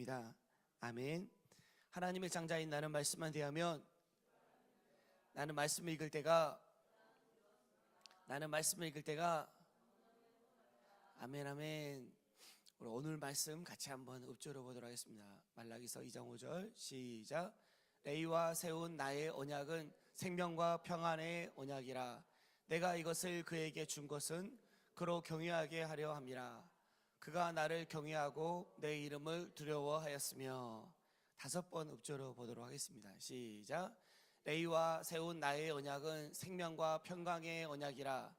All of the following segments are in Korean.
기도합니다. 아멘. 하나님의 장자인 나는 말씀만 대하면 나는 말씀을 읽을 때가 아멘 아멘. 우리 오늘 말씀 같이 한번 읊조려 보도록 하겠습니다. 말라기서 2장 5절 시작. 레위와 세운 나의 언약은 생명과 평안의 언약이라. 내가 이것을 그에게 준 것은 그로 경외하게 하려 함이라. 그가 나를 경외하고 내 이름을 두려워하였으며. 5번 읊조려 보도록 하겠습니다. 시작. 레위와 세운 나의 언약은 생명과 평강의 언약이라.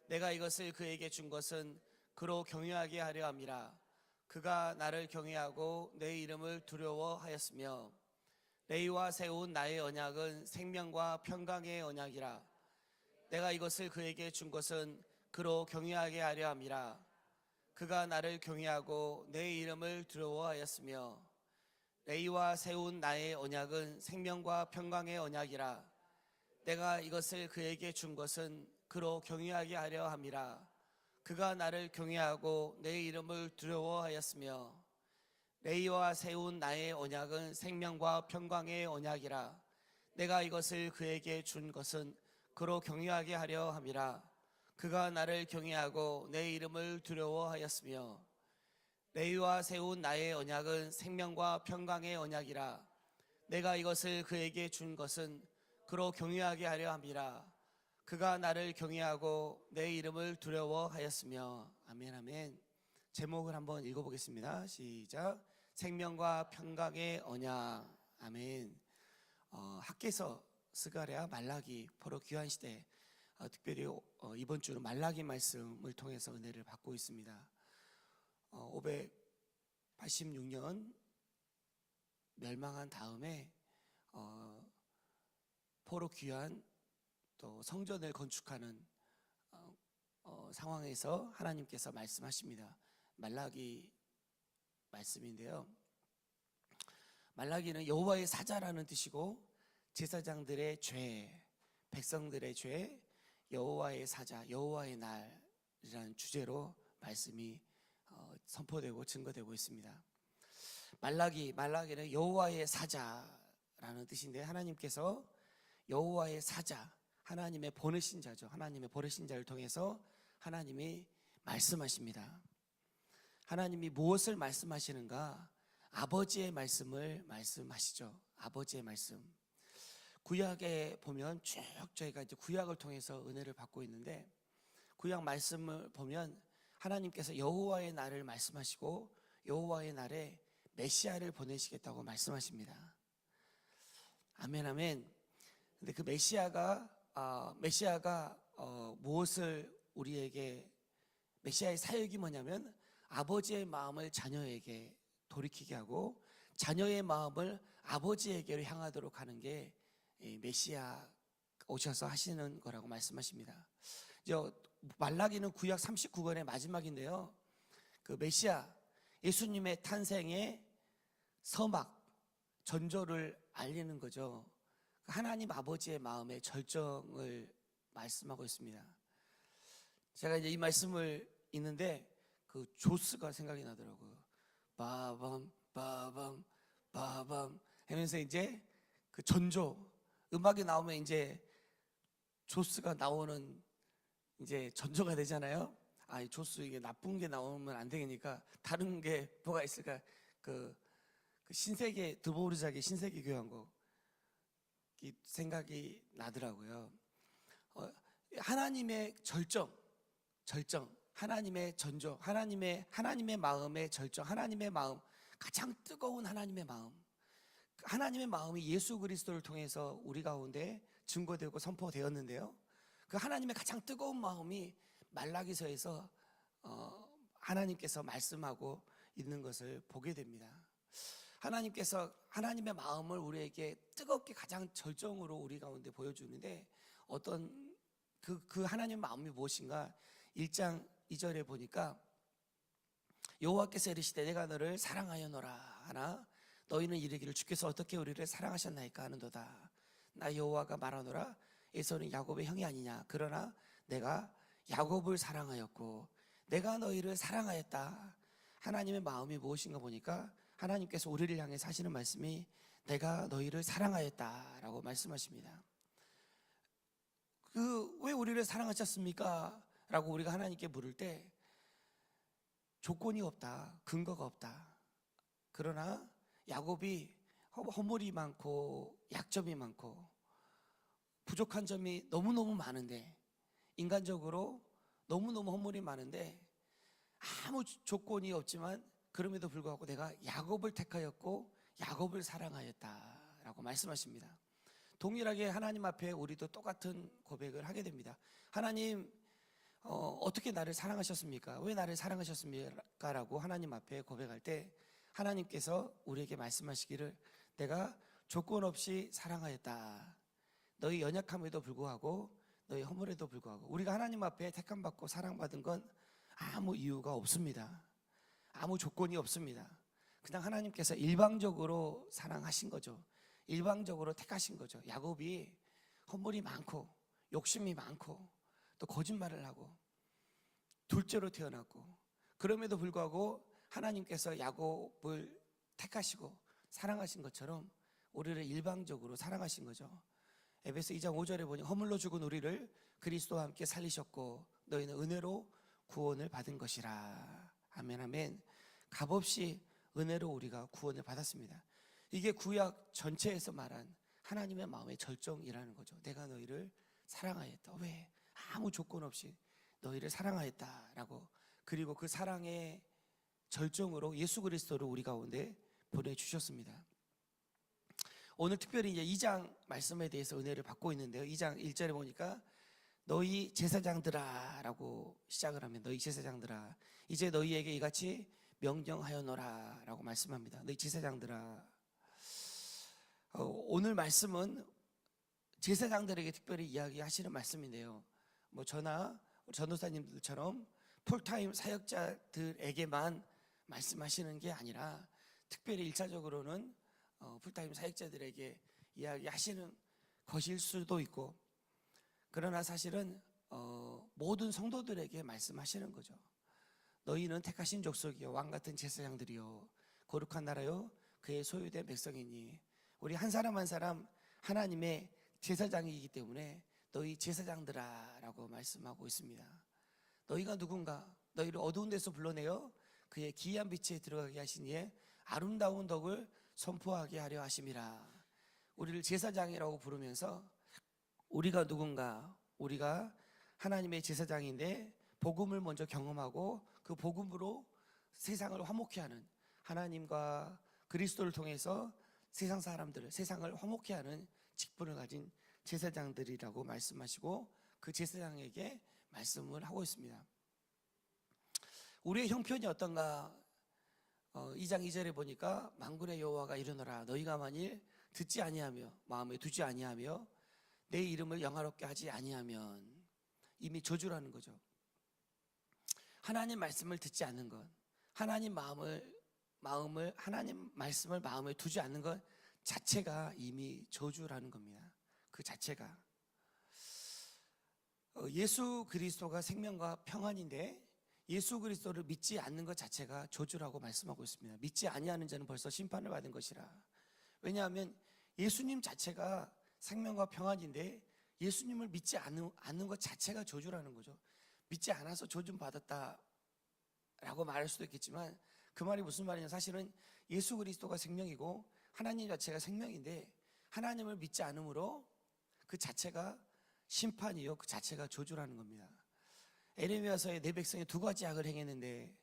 내가 이것을 그에게 준 것은 그로 경외하게 하려 함이라. 그가 나를 경외하고 내 이름을 두려워하였으며. 레위와 세운 나의 언약은 생명과 평강의 언약이라. 내가 이것을 그에게 준 것은 그로 경외하게 하려 함이라. 그가 나를 경외하고 내 이름을 두려워하였으며. 레위와 세운 나의 언약은 생명과 평강의 언약이라. 내가 이것을 그에게 준 것은 그로 경외하게 하려 함이라. 그가 나를 경외하고 내 이름을 두려워하였으며. 레위와 세운 나의 언약은 생명과 평강의 언약이라. 내가 이것을 그에게 준 것은 그로 경외하게 하려 함이라. 그가 나를 경외하고 내 이름을 두려워하였으며. 레위와 세운 나의 언약은 생명과 평강의 언약이라. 내가 이것을 그에게 준 것은 그로 경외하게 하려 함이라. 그가 나를 경외하고 내 이름을 두려워하였으며. 아멘 아멘. 제목을 한번 읽어보겠습니다. 시작. 생명과 평강의 언약. 아멘. 학개서, 스가랴, 말라기, 포로 귀한 시대, 특별히 이번 주는 말라기 말씀을 통해서 은혜를 받고 있습니다. 586년 멸망한 다음에 포로 귀한 또 성전을 건축하는 상황에서 하나님께서 말씀하십니다. 말라기 말씀인데요, 말라기는 여호와의 사자라는 뜻이고, 제사장들의 죄, 백성들의 죄, 여호와의 사자, 여호와의 날이라는 주제로 말씀이 선포되고 증거되고 있습니다. 말라기는 여호와의 사자라는 뜻인데, 하나님께서 여호와의 사자, 하나님의 보내신 자죠. 하나님의 보내신 자를 통해서 하나님이 말씀하십니다. 하나님이 무엇을 말씀하시는가? 아버지의 말씀을 말씀하시죠. 아버지의 말씀. 구약에 보면 쭉 저희가 이제 구약을 통해서 은혜를 받고 있는데, 구약 말씀을 보면 하나님께서 여호와의 날을 말씀하시고 여호와의 날에 메시아를 보내시겠다고 말씀하십니다. 아멘 아멘. 근데 그 메시아가 무엇을 우리에게, 메시아의 사역이 뭐냐면 아버지의 마음을 자녀에게 돌이키게 하고 자녀의 마음을 아버지에게로 향하도록 하는 게 메시아 오셔서 하시는 거라고 말씀하십니다. 말라기는 구약 39권의 마지막인데요, 그 메시아 예수님의 탄생의 서막 전조를 알리는 거죠. 하나님 아버지의 마음의 절정을 말씀하고 있습니다. 제가 이제 이 말씀을 읽는데 그 조스가 생각이 나더라고요. 빠밤 빠밤 빠밤 하면서 이제 그 전조 음악이 나오면 이제 조스가 나오는 이제 전조가 되잖아요. 이 조스, 이게 나쁜 게 나오면 안 되니까 다른 게 뭐가 있을까? 그 신세계, 드보르자기 신세계 교향곡 생각이 나더라고요. 하나님의 절정, 하나님의 전조, 하나님의 마음의 절정, 하나님의 마음, 가장 뜨거운 하나님의 마음, 하나님의 마음이 예수 그리스도를 통해서 우리 가운데 증거되고 선포되었는데요, 그 하나님의 가장 뜨거운 마음이 말라기서에서 하나님께서 말씀하고 있는 것을 보게 됩니다. 하나님께서 하나님의 마음을 우리에게 뜨겁게 가장 절정으로 우리 가운데 보여주는데, 어떤 그 하나님의 마음이 무엇인가? 1장 2절에 보니까 여호와께서 이르시되 내가 너를 사랑하여노라 하나 너희는 이르기를 주께서 어떻게 우리를 사랑하셨나이까 하는도다. 나 여호와가 말하노라 에서는 야곱의 형이 아니냐. 그러나 내가 야곱을 사랑하였고 내가 너희를 사랑하였다. 하나님의 마음이 무엇인가 보니까 하나님께서 우리를 향해서 하시는 말씀이 내가 너희를 사랑하였다라고 말씀하십니다. 왜 우리를 사랑하셨습니까? 라고 우리가 하나님께 물을 때 조건이 없다, 근거가 없다. 그러나 야곱이 허물이 많고 약점이 많고 부족한 점이 너무너무 많은데, 인간적으로 너무너무 허물이 많은데 아무 조건이 없지만 그럼에도 불구하고 내가 야곱을 택하였고 야곱을 사랑하였다라고 말씀하십니다. 동일하게 하나님 앞에 우리도 똑같은 고백을 하게 됩니다. 하나님, 어떻게 나를 사랑하셨습니까? 왜 나를 사랑하셨습니까? 라고 하나님 앞에 고백할 때 하나님께서 우리에게 말씀하시기를 내가 조건 없이 사랑하였다. 너희 연약함에도 불구하고 너희 허물에도 불구하고. 우리가 하나님 앞에 택함받고 사랑받은 건 아무 이유가 없습니다. 아무 조건이 없습니다. 그냥 하나님께서 일방적으로 사랑하신 거죠. 일방적으로 택하신 거죠. 야곱이 허물이 많고 욕심이 많고 또 거짓말을 하고 둘째로 태어났고, 그럼에도 불구하고 하나님께서 야곱을 택하시고 사랑하신 것처럼 우리를 일방적으로 사랑하신 거죠. 에베소 2장 5절에 보니 허물로 죽은 우리를 그리스도와 함께 살리셨고 너희는 은혜로 구원을 받은 것이라. 아멘, 아멘. 값없이 은혜로 우리가 구원을 받았습니다. 이게 구약 전체에서 말한 하나님의 마음의 절정이라는 거죠. 내가 너희를 사랑하였다. 왜? 아무 조건 없이 너희를 사랑하였다라고. 그리고 그 사랑의 절정으로 예수 그리스도를 우리 가운데 보내주셨습니다. 오늘 특별히 이제 2장 말씀에 대해서 은혜를 받고 있는데요. 2장 1절에 보니까 너희 제사장들아 라고 시작을 하면, 너희 제사장들아 이제 너희에게 이같이 명령하여노라 라고 말씀합니다. 너희 제사장들아. 오늘 말씀은 제사장들에게 특별히 이야기하시는 말씀인데요, 저나 전도사님들처럼 풀타임 사역자들에게만 말씀하시는 게 아니라 특별히 1차적으로는 풀타임 사역자들에게 이야기하시는 것일 수도 있고, 그러나 사실은 모든 성도들에게 말씀하시는 거죠. 너희는 택하신 족속이요 왕같은 제사장들이요 거룩한 나라요 그의 소유된 백성이니. 우리 한 사람 한 사람 하나님의 제사장이기 때문에 너희 제사장들아 라고 말씀하고 있습니다. 너희가 누군가? 너희를 어두운 데서 불러내어 그의 기이한 빛에 들어가게 하신 이의 아름다운 덕을 선포하게 하려 하심이라. 우리를 제사장이라고 부르면서 우리가 누군가? 우리가 하나님의 제사장인데 복음을 먼저 경험하고 그 복음으로 세상을 화목케 하는, 하나님과 그리스도를 통해서 세상 사람들을, 세상을 화목케 하는 직분을 가진 제사장들이라고 말씀하시고 그 제사장에게 말씀을 하고 있습니다. 우리의 형편이 어떤가? 2장 2절에 보니까 만군의 여호와가 이르노라 너희가 만일 듣지 아니하며 마음에 두지 아니하며 내 이름을 영화롭게 하지 아니하면. 이미 저주라는 거죠. 하나님 말씀을 듣지 않는 것, 하나님 하나님 말씀을 마음에 두지 않는 것 자체가 이미 저주라는 겁니다. 그 자체가. 예수 그리스도가 생명과 평안인데 예수 그리스도를 믿지 않는 것 자체가 저주라고 말씀하고 있습니다. 믿지 아니하는 자는 벌써 심판을 받은 것이라. 왜냐하면 예수님 자체가 생명과 평안인데 예수님을 믿지 않는 것 자체가 저주라는 거죠. 믿지 않아서 저주 받았다라고 말할 수도 있겠지만 그 말이 무슨 말이냐, 사실은 예수 그리스도가 생명이고 하나님 자체가 생명인데 하나님을 믿지 않으므로 그 자체가 심판이요 그 자체가 저주라는 겁니다. 에레미야서에 내 백성이 두 가지 악을 행했는데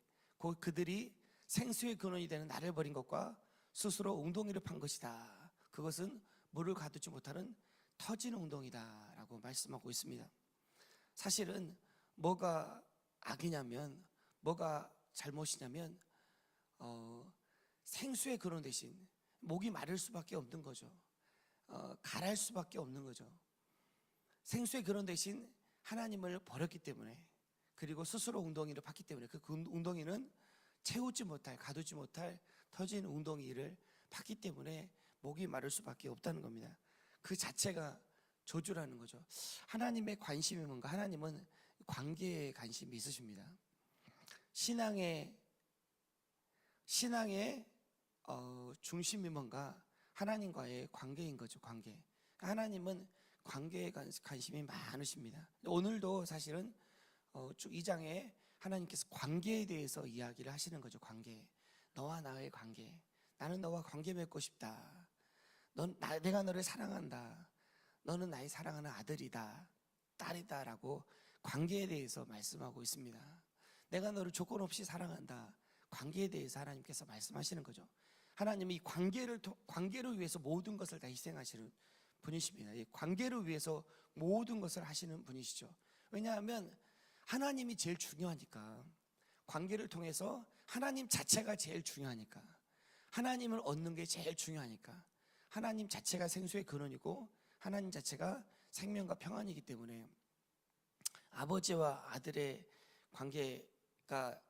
그들이 생수의 근원이 되는 나를 버린 것과 스스로 웅덩이를 판 것이다. 그것은 물을 가두지 못하는 터진 웅덩이다 라고 말씀하고 있습니다. 사실은 뭐가 악이냐면, 뭐가 잘못이냐면 생수의 근원 대신 목이 마를 수밖에 없는 거죠. 가랄 수밖에 없는 거죠. 생수의 근원 대신 하나님을 버렸기 때문에, 그리고 스스로 웅덩이를 팠기 때문에 그 웅덩이는 채우지 못할, 가두지 못할 터진 웅덩이를 팠기 때문에 목이 마를 수밖에 없다는 겁니다. 그 자체가 저주라는 거죠. 하나님의 관심이 뭔가? 하나님은 관계에 관심이 있으십니다. 신앙의 중심이 뭔가 하나님과의 관계인 거죠. 관계. 하나님은 관계에 관심이 많으십니다. 오늘도 사실은 쭉 2장에 하나님께서 관계에 대해서 이야기를 하시는 거죠. 관계. 너와 나의 관계. 나는 너와 관계 맺고 싶다. 내가 너를 사랑한다. 너는 나의 사랑하는 아들이다, 딸이다 라고 관계에 대해서 말씀하고 있습니다. 내가 너를 조건 없이 사랑한다. 관계에 대해서 하나님께서 말씀하시는 거죠. 하나님이 이 관계를 위해서 모든 것을 다 희생하시는 분이십니다. 이 관계를 위해서 모든 것을 하시는 분이시죠. 왜냐하면 하나님이 제일 중요하니까. 관계를 통해서 하나님 자체가 제일 중요하니까. 하나님을 얻는 게 제일 중요하니까. 하나님 자체가 생수의 근원이고 하나님 자체가 생명과 평안이기 때문에 아버지와 아들의 관계가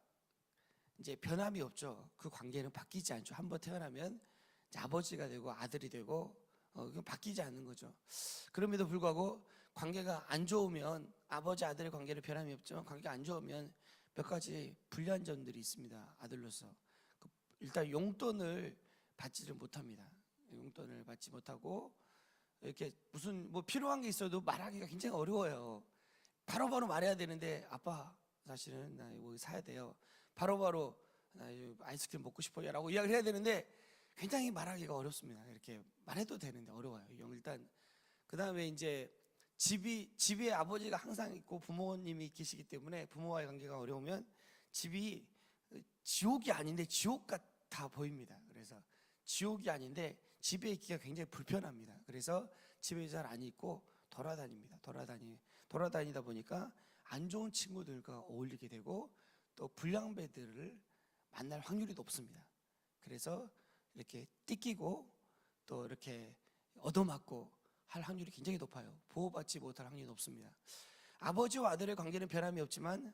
이제 변함이 없죠. 그 관계는 바뀌지 않죠. 한번 태어나면 이제 아버지가 되고 아들이 되고 그건 바뀌지 않는 거죠. 그럼에도 불구하고 관계가 안 좋으면 아버지 아들의 관계는 변함이 없지만 관계가 안 좋으면 몇 가지 불리한 점들이 있습니다. 아들로서 일단 용돈을 받지를 못합니다. 용돈을 받지 못하고 이렇게 무슨 뭐 필요한 게 있어도 말하기가 굉장히 어려워요. 바로바로 말해야 되는데 아빠 사실은 나 이거 사야 돼요. 바로바로 나 아이스크림 먹고 싶어요 라고 이야기를 해야 되는데 굉장히 말하기가 어렵습니다. 이렇게 말해도 되는데 어려워요. 일단 그 다음에 이제 집에 아버지가 항상 있고 부모님이 계시기 때문에 부모와의 관계가 어려우면 집이 지옥이 아닌데 지옥 같아 보입니다. 그래서 지옥이 아닌데 집에 있기가 굉장히 불편합니다. 그래서 집에 잘 안 있고 돌아다닙니다. 돌아다니다 보니까 안 좋은 친구들과 어울리게 되고 또 불량배들을 만날 확률이 높습니다. 그래서 이렇게 띠끼고 또 이렇게 얻어맞고 할 확률이 굉장히 높아요. 보호받지 못할 확률이 높습니다. 아버지와 아들의 관계는 변함이 없지만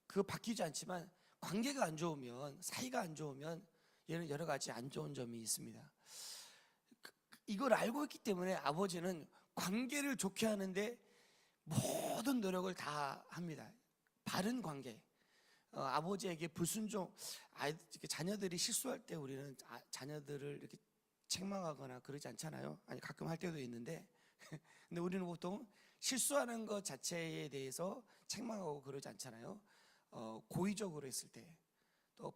그거 바뀌지 않지만 관계가 안 좋으면, 사이가 안 좋으면 얘는 여러 가지 안 좋은 점이 있습니다. 이걸 알고 있기 때문에 아버지는 관계를 좋게 하는데 모든 노력을 다 합니다. 바른 관계. 아버지에게 불순종, 자녀들이 실수할 때 우리는 자녀들을 이렇게 책망하거나 그러지 않잖아요. 아니 가끔 할 때도 있는데 근데 우리는 보통 실수하는 것 자체에 대해서 책망하고 그러지 않잖아요. 고의적으로 했을 때, 또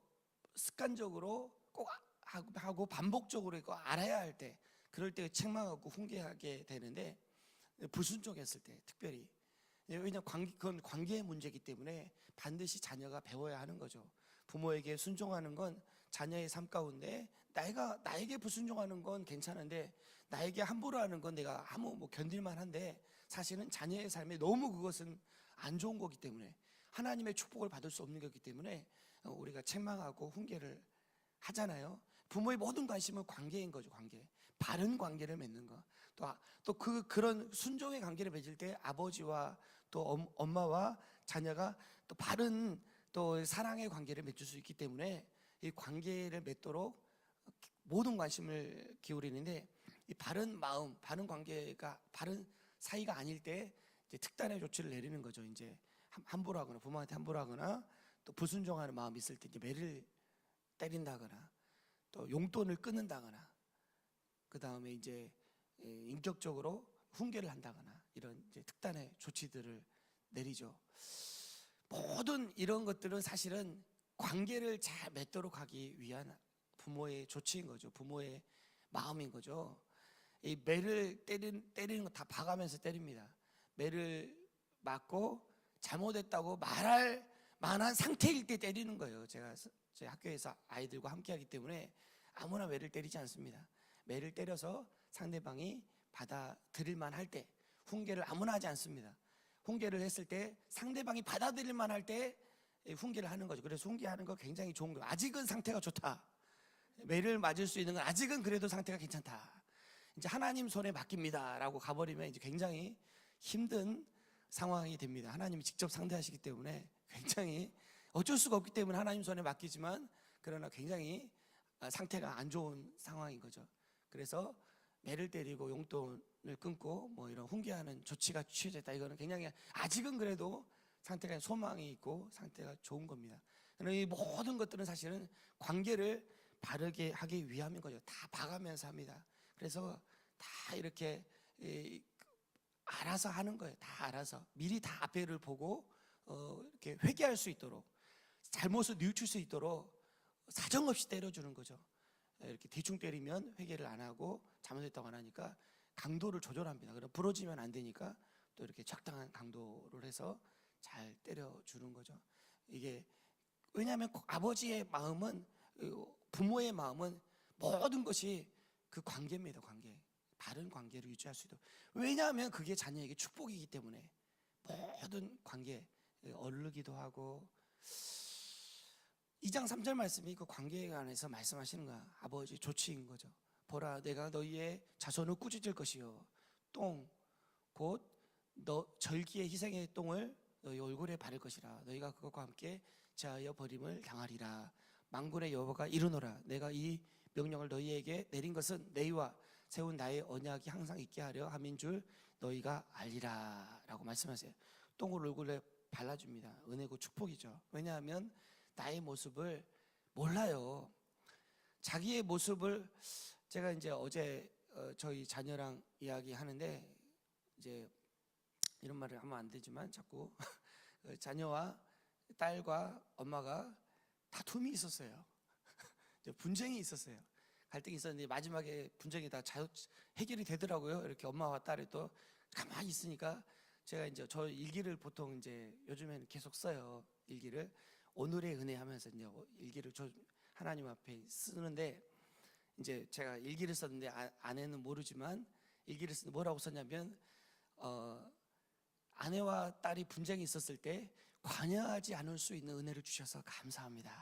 습관적으로 꼭 하고 반복적으로 꼭 알아야 할 때, 그럴 때 책망하고 훈계하게 되는데 불순종했을 때 특별히, 왜냐하면 그건 관계의 문제이기 때문에 반드시 자녀가 배워야 하는 거죠. 부모에게 순종하는 건 자녀의 삶 가운데 나에게 불순종하는 건 괜찮은데 나에게 함부로 하는 건 내가 견딜만 한데 사실은 자녀의 삶에 너무 그것은 안 좋은 거기 때문에, 하나님의 축복을 받을 수 없는 거기 때문에 우리가 책망하고 훈계를 하잖아요. 부모의 모든 관심은 관계인 거죠. 관계, 바른 관계를 맺는 거. 또 그런 순종의 관계를 맺을 때 아버지와 또 엄마와 자녀가 또 바른 또 사랑의 관계를 맺을 수 있기 때문에 이 관계를 맺도록 모든 관심을 기울이는데, 이 바른 마음, 바른 관계가, 바른 사이가 아닐 때 이제 특단의 조치를 내리는 거죠. 이제 함부로 하거나, 부모한테 함부로 하거나, 또 불순종하는 마음이 있을 때 이제 매를 때린다거나, 또 용돈을 끊는다거나, 그 다음에 이제 인격적으로 훈계를 한다거나, 이런 이제 특단의 조치들을 내리죠. 모든 이런 것들은 사실은 관계를 잘 맺도록 하기 위한 부모의 조치인 거죠. 부모의 마음인 거죠. 이 매를 때리는 거 다 봐가면서 때립니다. 매를 맞고 잘못했다고 말할 만한 상태일 때 때리는 거예요. 제가 제 학교에서 아이들과 함께하기 때문에 아무나 매를 때리지 않습니다. 매를 때려서 상대방이 받아들일 만할 때, 훈계를 아무나 하지 않습니다. 훈계를 했을 때 상대방이 받아들일 만할 때 훈계를 하는 거죠. 그래서 훈계하는 거 굉장히 좋은 거예요. 아직은 상태가 좋다. 매를 맞을 수 있는 건 아직은 그래도 상태가 괜찮다. 이제 하나님 손에 맡깁니다 라고 가버리면 이제 굉장히 힘든 상황이 됩니다. 하나님이 직접 상대하시기 때문에 굉장히 어쩔 수가 없기 때문에 하나님 손에 맡기지만, 그러나 굉장히 상태가 안 좋은 상황인 거죠. 그래서 매를 때리고 용돈을 끊고 뭐 이런 훈계하는 조치가 취해졌다. 이거는 굉장히 아직은 그래도 상태가 소망이 있고 상태가 좋은 겁니다. 이 모든 것들은 사실은 관계를 바르게 하기 위함인 거죠. 다 봐가면서 합니다. 그래서 다 이렇게 알아서 하는 거예요. 다 알아서 미리 다 앞에를 보고 이렇게 회개할 수 있도록, 잘못을 뉘우칠 수 있도록 사정없이 때려주는 거죠. 이렇게 대충 때리면 회개를 안 하고 잘못했다고 안 하니까 강도를 조절합니다. 그럼 부러지면 안 되니까 또 이렇게 적당한 강도를 해서 잘 때려주는 거죠. 이게 왜냐하면 아버지의 마음은, 부모의 마음은 모든 것이 그 관계입니다. 관계, 바른 관계를 유지할 수 있도록. 왜냐하면 그게 자녀에게 축복이기 때문에 모든 관계 어르기도 하고. 2장 3절 말씀이 그 관계에 관해서 말씀하시는 거야. 아버지 조치인 거죠. 보라, 내가 너희의 자손을 꾸짖을 것이요, 똥 곧 너 절기의 희생의 똥을 너희 얼굴에 바를 것이라. 너희가 그것과 함께 제하여 버림을 당하리라. 만군의 여호와가 이르노라. 내가 이 명령을 너희에게 내린 것은 너희와 세운 나의 언약이 항상 있게 하려 함인 줄 너희가 알리라 라고 말씀하세요. 똥을 얼굴에 발라줍니다. 은혜고 축복이죠. 왜냐하면 나의 모습을 몰라요. 자기의 모습을, 제가 이제 어제 저희 자녀랑 이야기하는데, 이제 이런 말을 하면 안 되지만 자꾸 자녀와 딸과 엄마가 다툼이 있었어요. 분쟁이 있었어요. 갈등이 있었는데 마지막에 분쟁이 다 해결이 되더라고요. 이렇게 엄마와 딸이 또 가만히 있으니까, 제가 이제 저 일기를 보통 이제 요즘에는 계속 써요. 일기를 오늘의 은혜 하면서 이제 일기를 저 하나님 앞에 쓰는데, 이제 제가 일기를 썼는데 아내는 모르지만 일기를 쓰는데 뭐라고 썼냐면, 아내와 딸이 분쟁이 있었을 때 관여하지 않을 수 있는 은혜를 주셔서 감사합니다.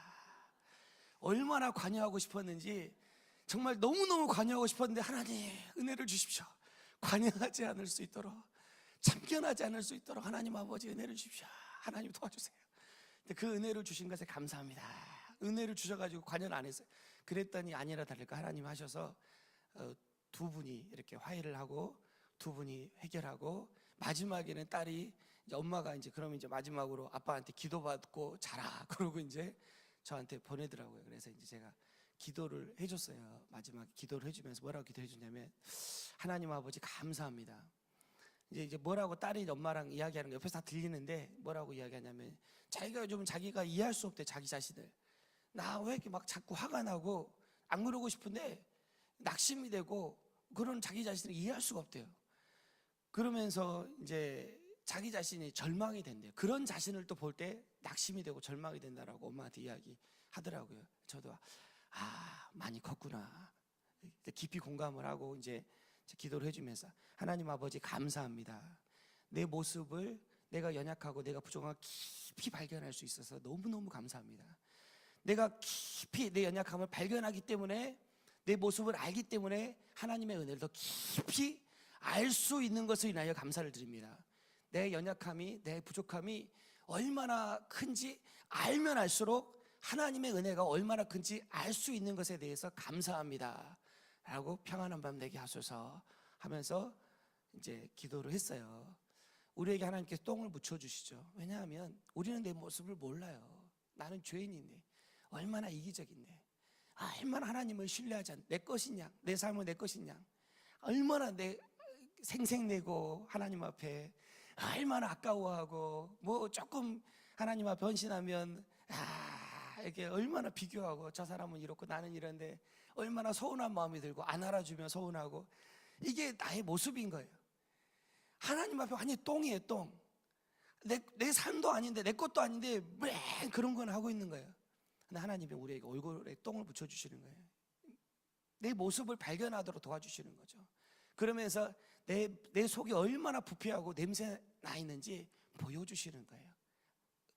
얼마나 관여하고 싶었는지, 정말 너무너무 관여하고 싶었는데 하나님 은혜를 주십시오. 관여하지 않을 수 있도록, 참견하지 않을 수 있도록 하나님 아버지 은혜를 주십시오. 하나님 도와주세요. 그 은혜를 주신 것에 감사합니다. 은혜를 주셔가지고 관여를 안 했어요. 그랬더니 아니라 다를까 하나님 하셔서 두 분이 이렇게 화해를 하고 두 분이 해결하고, 마지막에는 딸이 이제 엄마가 이제 그러면 이제 마지막으로 아빠한테 기도받고 자라 그러고 이제 저한테 보내더라고요. 그래서 이제 제가 기도를 해줬어요. 마지막에 기도를 해주면서 뭐라고 기도해 주냐면, 하나님 아버지 감사합니다. 이제 뭐라고 딸이 엄마랑 이야기하는 거 옆에서 다 들리는데 뭐라고 이야기하냐면, 자기가 이해할 수 없대. 자기 자신을, 나 왜 이렇게 막 자꾸 화가 나고 안 그러고 싶은데 낙심이 되고, 그런 자기 자신을 이해할 수가 없대요. 그러면서 이제 자기 자신이 절망이 된대요. 그런 자신을 또 볼 때 낙심이 되고 절망이 된다라고 엄마한테 이야기하더라고요. 저도 많이 컸구나 깊이 공감을 하고 이제 기도를 해주면서, 하나님 아버지 감사합니다. 내 모습을, 내가 연약하고 내가 부족한 걸 깊이 발견할 수 있어서 너무너무 감사합니다. 내가 깊이 내 연약함을 발견하기 때문에, 내 모습을 알기 때문에 하나님의 은혜를 더 깊이 알 수 있는 것을 인하여 감사를 드립니다. 내 연약함이, 내 부족함이 얼마나 큰지 알면 알수록 하나님의 은혜가 얼마나 큰지 알 수 있는 것에 대해서 감사합니다 라고, 평안한 밤 되게 하소서 하면서 이제 기도를 했어요. 우리에게 하나님께서 똥을 묻혀주시죠. 왜냐하면 우리는 내 모습을 몰라요. 나는 죄인인데, 얼마나 이기적인데, 얼마나 하나님을 신뢰하지 않는, 내 것인 양, 내 삶은 내 것인 양, 얼마나 내 생색내고 하나님 앞에 얼마나 아까워하고, 뭐 조금 하나님 앞에 헌신하면 이렇게 얼마나 비교하고, 저 사람은 이렇고 나는 이런데 얼마나 서운한 마음이 들고, 안 알아주면 서운하고, 이게 나의 모습인 거예요. 하나님 앞에 완전히 똥이에요. 똥. 내 삶도 아닌데, 내 것도 아닌데 왜 그런 건 하고 있는 거예요. 근데 하나님이 우리에게 얼굴에 똥을 붙여주시는 거예요. 내 모습을 발견하도록 도와주시는 거죠. 그러면서 내 속이 얼마나 부패하고 냄새 나 있는지 보여주시는 거예요.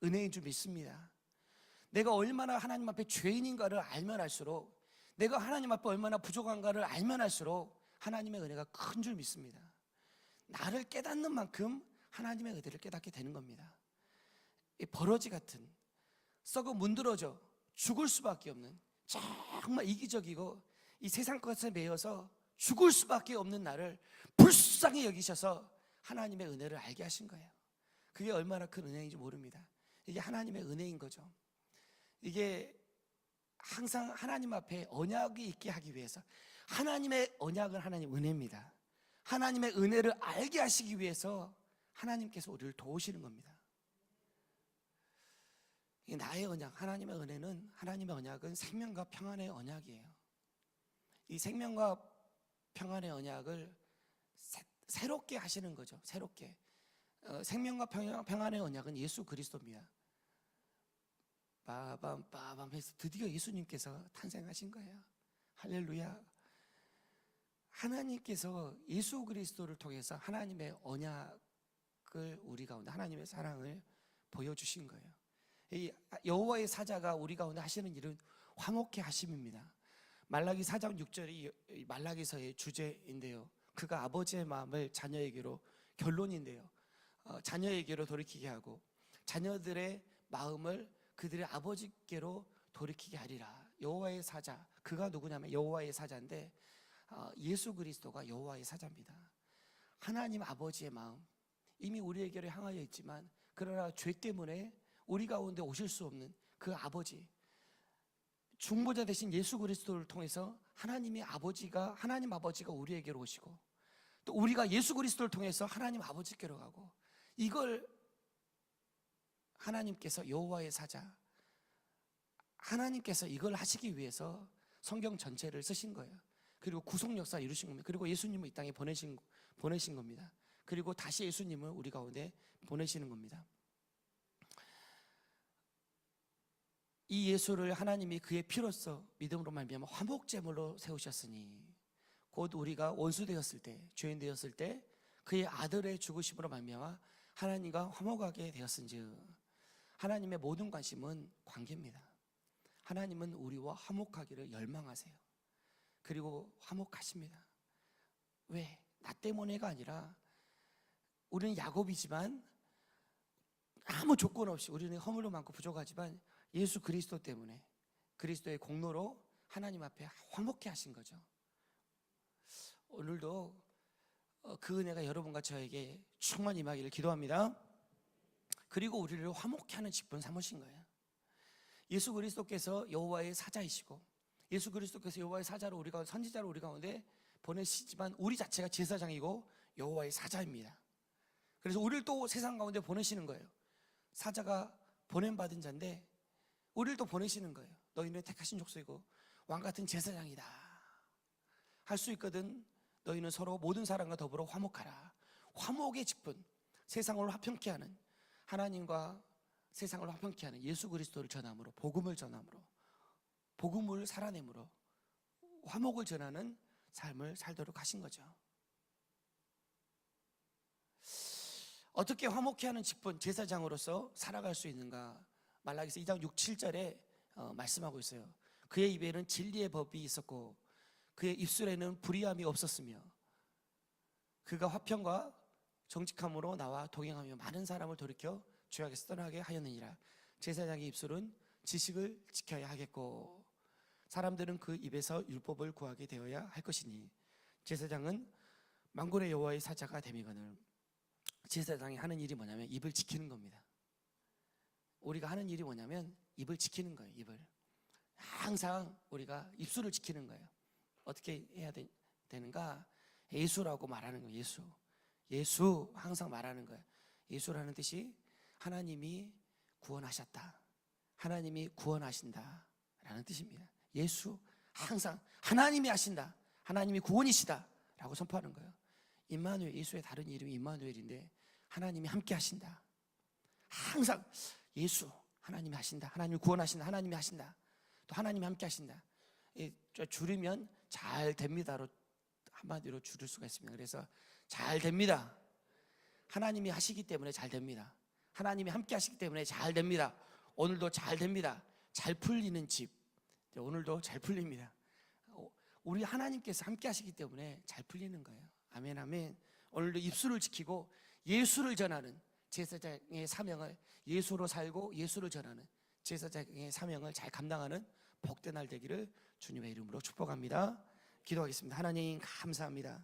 은혜인 줄 믿습니다. 내가 얼마나 하나님 앞에 죄인인가를 알면 알수록, 내가 하나님 앞에 얼마나 부족한가를 알면 알수록 하나님의 은혜가 큰 줄 믿습니다. 나를 깨닫는 만큼 하나님의 은혜를 깨닫게 되는 겁니다. 이 버러지 같은, 썩어 문드러져 죽을 수밖에 없는, 정말 이기적이고 이 세상 것에 매여서 죽을 수밖에 없는 나를 불쌍히 여기셔서 하나님의 은혜를 알게 하신 거예요. 그게 얼마나 큰 은혜인지 모릅니다. 이게 하나님의 은혜인 거죠. 이게 항상 하나님 앞에 언약이 있게 하기 위해서, 하나님의 언약은 하나님 은혜입니다. 하나님의 은혜를 알게 하시기 위해서 하나님께서 우리를 도우시는 겁니다. 나의 언약, 하나님의 은혜는, 하나님의 언약은 생명과 평안의 언약이에요. 이 생명과 평안의 언약을 새롭게 하시는 거죠. 새롭게. 생명과 평안의 언약은 예수 그리스도입니다. 빠밤 해서 드디어 예수님께서 탄생하신 거예요. 할렐루야. 하나님께서 예수 그리스도를 통해서 하나님의 언약을 우리 가운데, 하나님의 사랑을 보여주신 거예요. 이 여호와의 사자가 우리 가운데 하시는 일은 화목케 하심입니다. 말라기 4장 6절이 말라기서의 주제인데요, 그가 아버지의 마음을 자녀에게로, 결론인데요, 자녀에게로 돌이키게 하고 자녀들의 마음을 그들의 아버지께로 돌이키게 하리라. 여호와의 사자, 그가 누구냐면 여호와의 사자인데, 예수 그리스도가 여호와의 사자입니다. 하나님 아버지의 마음, 이미 우리에게로 향하여 있지만 그러나 죄 때문에 우리 가운데 오실 수 없는 그 아버지, 중보자 되신 예수 그리스도를 통해서 하나님 아버지가 우리에게로 오시고, 또 우리가 예수 그리스도를 통해서 하나님 아버지께로 가고, 이걸 하나님께서 여호와의 사자, 하나님께서 이걸 하시기 위해서 성경 전체를 쓰신 거예요. 그리고 구속 역사를 이루신 겁니다. 그리고 예수님을 이 땅에 보내신 겁니다. 그리고 다시 예수님을 우리 가운데 보내시는 겁니다. 이 예수를 하나님이 그의 피로써 믿음으로 말미암아 화목제물로 세우셨으니, 곧 우리가 원수 되었을 때, 죄인 되었을 때 그의 아들의 죽으심으로 말미암아 하나님과 화목하게 되었은즉. 하나님의 모든 관심은 관계입니다. 하나님은 우리와 화목하기를 열망하세요. 그리고 화목하십니다. 왜? 나 때문에가 아니라, 우리는 야곱이지만 아무 조건 없이, 우리는 허물도 많고 부족하지만 예수 그리스도 때문에, 그리스도의 공로로 하나님 앞에 화목케 하신 거죠. 오늘도 그 은혜가 여러분과 저에게 충만히 임하기를 기도합니다. 그리고 우리를 화목케 하는 직분 삼으신 거예요. 예수 그리스도께서 여호와의 사자이시고, 예수 그리스도께서 여호와의 사자로 우리 가운데, 선지자로 우리 가운데 보내시지만 우리 자체가 제사장이고 여호와의 사자입니다. 그래서 우리를 또 세상 가운데 보내시는 거예요. 사자가 보냄받은 자인데 우리를 또 보내시는 거예요. 너희는 택하신 족속이고 왕같은 제사장이다 할 수 있거든. 너희는 서로 모든 사람과 더불어 화목하라. 화목의 직분, 세상을 화평케 하는, 하나님과 세상을 화평케 하는 예수 그리스도를 전함으로, 복음을 전함으로, 복음을 살아내므로 화목을 전하는 삶을 살도록 하신 거죠. 어떻게 화목케 하는 직분, 제사장으로서 살아갈 수 있는가? 말라기서 2장 6, 7절에 말씀하고 있어요. 그의 입에는 진리의 법이 있었고 그의 입술에는 불의함이 없었으며 그가 화평과 정직함으로 나와 동행하며 많은 사람을 돌이켜 죄악에서 떠나게 하였느니라. 제사장의 입술은 지식을 지켜야 하겠고 사람들은 그 입에서 율법을 구하게 되어야 할 것이니 제사장은 만군의 여호와의 사자가 됨이거늘. 제사장이 하는 일이 뭐냐면 입을 지키는 겁니다. 우리가 하는 일이 뭐냐면 입을 지키는 거예요. 입을 항상 우리가 입술을 지키는 거예요. 어떻게 해야 되는가? 예수라고 말하는 거예요. 예수 항상 말하는 거예요. 예수라는 뜻이 하나님이 구원하셨다, 하나님이 구원하신다 라는 뜻입니다. 예수, 항상 하나님이 하신다, 하나님이 구원이시다 라고 선포하는 거예요. 임마누엘, 예수의 다른 이름이 임마누엘인데 하나님이 함께 하신다. 항상 예수, 하나님이 하신다, 하나님이 구원하신다, 하나님이 하신다, 또 하나님이 함께 하신다. 줄이면 잘 됩니다로 한마디로 줄일 수가 있습니다. 그래서 잘 됩니다. 하나님이 하시기 때문에 잘 됩니다. 하나님이 함께 하시기 때문에 잘 됩니다. 오늘도 잘 됩니다. 잘 풀리는 집, 오늘도 잘 풀립니다. 우리 하나님께서 함께 하시기 때문에 잘 풀리는 거예요. 아멘, 아멘. 오늘도 입술을 지키고 예수를 전하는 제사장의 사명을, 예수로 살고 예수를 전하는 제사장의 사명을 잘 감당하는 복된 날 되기를 주님의 이름으로 축복합니다. 기도하겠습니다. 하나님 감사합니다.